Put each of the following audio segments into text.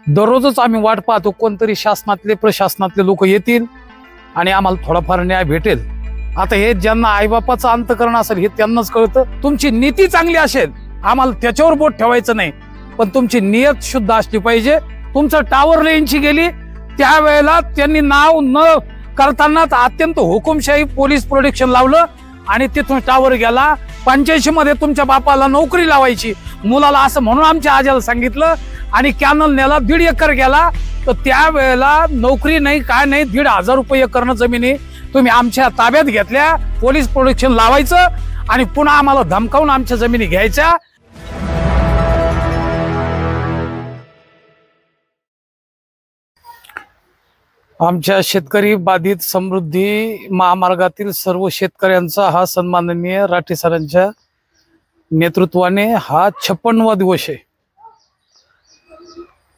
दररोजच आम्ही वाट पाहतो कोणतरी शासनातले प्रशासनातले लोक येतील आणि आम्हाला थोडाफार न्याय भेटेल। आता हे ज्यांना आईबापाचं अंतकरण असेल हे त्यांनाच कळतं। तुमची नीती चांगली असेल आम्हाला त्याच्यावर बोट ठेवायचं नाही, पण तुमची नियत शुद्ध असली पाहिजे। तुमचं टावर रेंजची गेली त्यावेळेला त्यांनी नाव न करताना अत्यंत हुकुमशाही पोलीस प्रोटेक्शन लावलं आणि तिथून टावर गेला। 85 मध्ये तुमच्या बापाला नोकरी लावायची मुलाला असं म्हणून आमच्या आज्याला सांगितलं आणि कॅनल नेला 1.5 एकर गेला। तर त्यावेळेला नोकरी नाही काय नाही 1,500 रुपये एकरनं जमिनी तुम्ही आमच्या ताब्यात घेतल्या। पोलीस प्रोटेक्शन लावायचं आणि पुन्हा आम्हाला धमकावून आमच्या जमिनी घ्यायच्या। आमच्या शेतकरी बाधित समृद्धी महामार्गातील सर्व शेतकऱ्यांचा हा सन्माननीय राठी सरांच्या नेतृत्वाने हा 56वा दिवस आहे।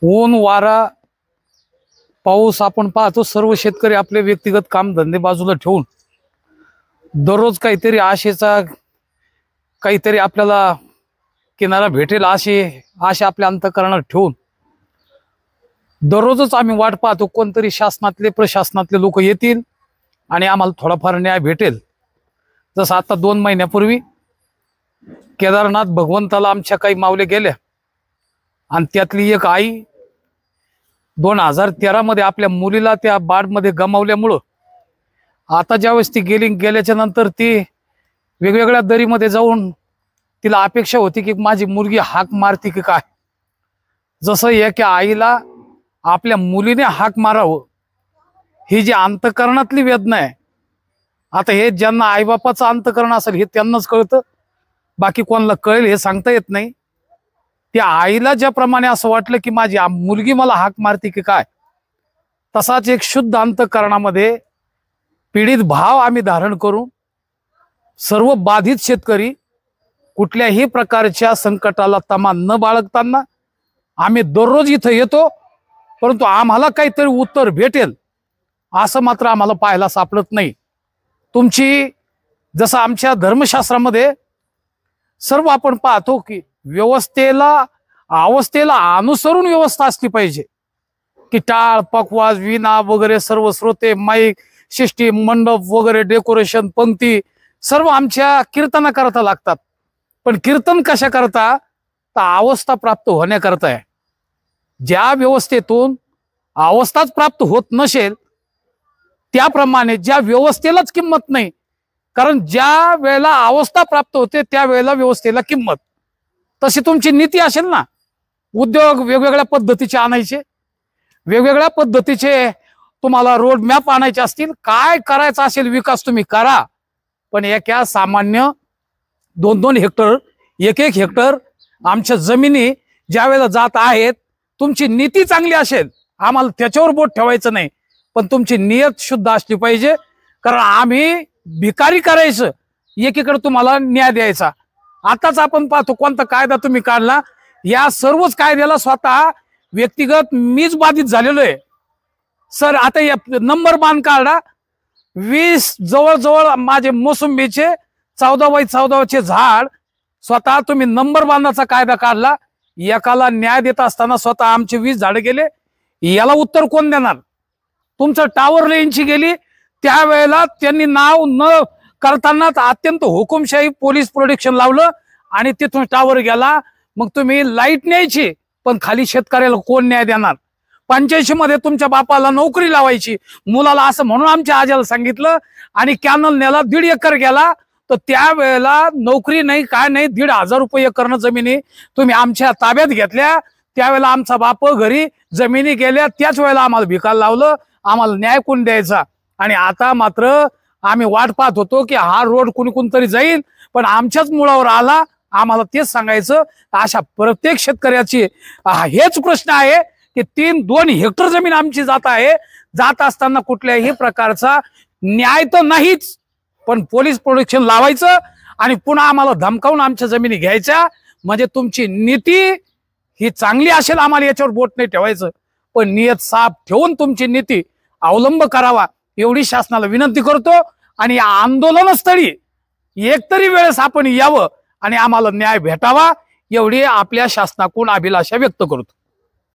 ऊन वारा पाऊस आपण पाहतो, सर्व शेतकरी आपले व्यक्तिगत काम धंदे बाजूला ठेवून दररोज काहीतरी आशेचा काहीतरी आपल्याला किनारा भेटेल आशा आपल्या अंतःकरणात ठेवून दररोजच आम्ही वाट पाहतो कोणतरी शासनातले प्रशासनातले लोक येतील आणि आम्हाला थोडाफार न्याय भेटेल। जसं आता 2 महिन्यापूर्वी केदारनाथ भगवंताला आमच्या काही मावले गेल्या आणि त्यातली एक आई 2013 मध्ये आपल्या मुलीला त्या बाढमध्ये गमावल्यामुळं आता ज्यावेळेस ती गेल्याच्या नंतर ती वेगवेगळ्या दरीमध्ये जाऊन तिला अपेक्षा होती की माझी मुलगी हाक मारती की काय। जसं एका आईला आपल्या मुलीने हाक मारावं ही जी अंतःकरणातली वेदना आहे, आता हे ज्यांना आईबापाचं अंतःकरण असेल हे त्यांनाच कळतं, बाकी कोणाला कळेल हे सांगता येत नाही। त्या आईला ज्याप्रमाणे असं वाटलं की माझी मुलगी मला हाक मारती की काय, तसाच एक शुद्ध अंतःकरणामध्ये पीडित भाव आम्ही धारण करून सर्व बाधित शेतकरी कुठल्याही प्रकारच्या संकटाला तमा न बाळगताना आम्ही दररोज इथं येतो, परंतु आम्हाला काहीतरी उत्तर भेटेल असं मात्र आम्हाला पाहायला सापडत नाही। तुमची जसं आमच्या धर्मशास्त्रामध्ये सर्व आपण पाहतो की अवस्थेला अनुसरून व्यवस्था असली पाहिजे, की टाळ पकवाज विना वगैरे सर्व श्रोते माईक सिस्टीम मंडप वगैरे डेकोरेशन पंक्ती सर्व आमच्या कीर्तना करता लागतात। पण कीर्तन कशा करता तर अवस्था प्राप्त होण्याकरता आहे। ज्या व्यवस्थेतून अवस्थाच प्राप्त होत नसेल त्याप्रमाणे ज्या व्यवस्थेलाच किंमत नाही, कारण ज्या वेळेला अवस्था प्राप्त होते त्या वेळेला व्यवस्थेला किंमत। तशी तुमची नीती असेल ना, उद्योग वेगवेगळ्या पद्धतीचे आणायचे, वेगवेगळ्या पद्धतीचे तुम्हाला रोड मॅप आणायचे असतील, काय करायचा असेल विकास तुम्ही करा, पण एका सामान्य 2-2 हेक्टर 1-1 हेक्टर आमच्या जमिनी ज्या वेळेला जात आहेत, तुमची नीती चांगली असेल आम्हाला त्याच्यावर बोट ठेवायचं नाही, पण तुमची नियत शुद्ध असली पाहिजे। कारण आम्ही भिकारी करायचं एकीकडे तुम्हाला न्याय द्यायचा। आताच आपण पाहतो कोणता कायदा तुम्ही काढला, या सर्वच कायद्याला स्वतः व्यक्तिगत मीच बाधित झालेलो आहे सर। आता या नंबर बांध काढा 20 जवळ माझे मोसंबीचे 14x14 झाड स्वतः तुम्ही नंबर बांधाचा कायदा काढला, एकाला न्याय देत असताना स्वतः आमचे 20 झाडे गेले, याला उत्तर कोण देणार? तुमचं टावर रेंजची गेली त्यावेळेला त्यांनी नाव न करताना अत्यंत हुकुमशाही पोलीस प्रोटेक्शन लावलं आणि तिथून टावर गेला। मग तुम्ही लाईट न्यायची पण खाली शेतकऱ्याला कोण न्याय देणार? 85 मध्ये तुमच्या बापाला नोकरी लावायची मुलाला असं म्हणून आमच्या आज्याला सांगितलं आणि कॅनल नेला 1.5 एकर गेला। तर त्यावेळेला नोकरी नाही काय नाही 1,500 रुपये एकरनं जमिनी तुम्ही आमच्या ताब्यात घेतल्या। त्यावेळेला आमचा बाप घरी जमिनी गेल्या, त्याच वेळेला आम्हाला भिकायला लावलं, आम्हाला न्याय कोण द्यायचा? आणि आता मात्र आम्ही वाट पाहत होतो की हा रोड कोणीतरी जाईल, पण आमच्याच मुळावर आला। आम्हाला तेच सांगायचं अशा प्रत्येक शेतकऱ्याची हेच प्रश्न आहे की 2 हेक्टर जमीन आमची जात आहे, जात असताना कुठल्याही प्रकारचा न्याय तर नाहीच, पण पोलीस प्रोटेक्शन लावायचं आणि पुन्हा आम्हाला धमकावून आमच्या जमिनी घ्यायच्या। म्हणजे तुमची नीती ही चांगली असेल आम्हाला याच्यावर बोट नाही ठेवायचं, पण नियत साफ ठेवून तुमची नीती अवलंब करावा एवढी शासनाला विनंती करतो। आणि या आंदोलनस्थळी एकतरी वेळेस आपण यावं आणि आम्हाला न्याय भेटावा एवढी आपल्या शासनाकडून अभिलाषा व्यक्त करतो।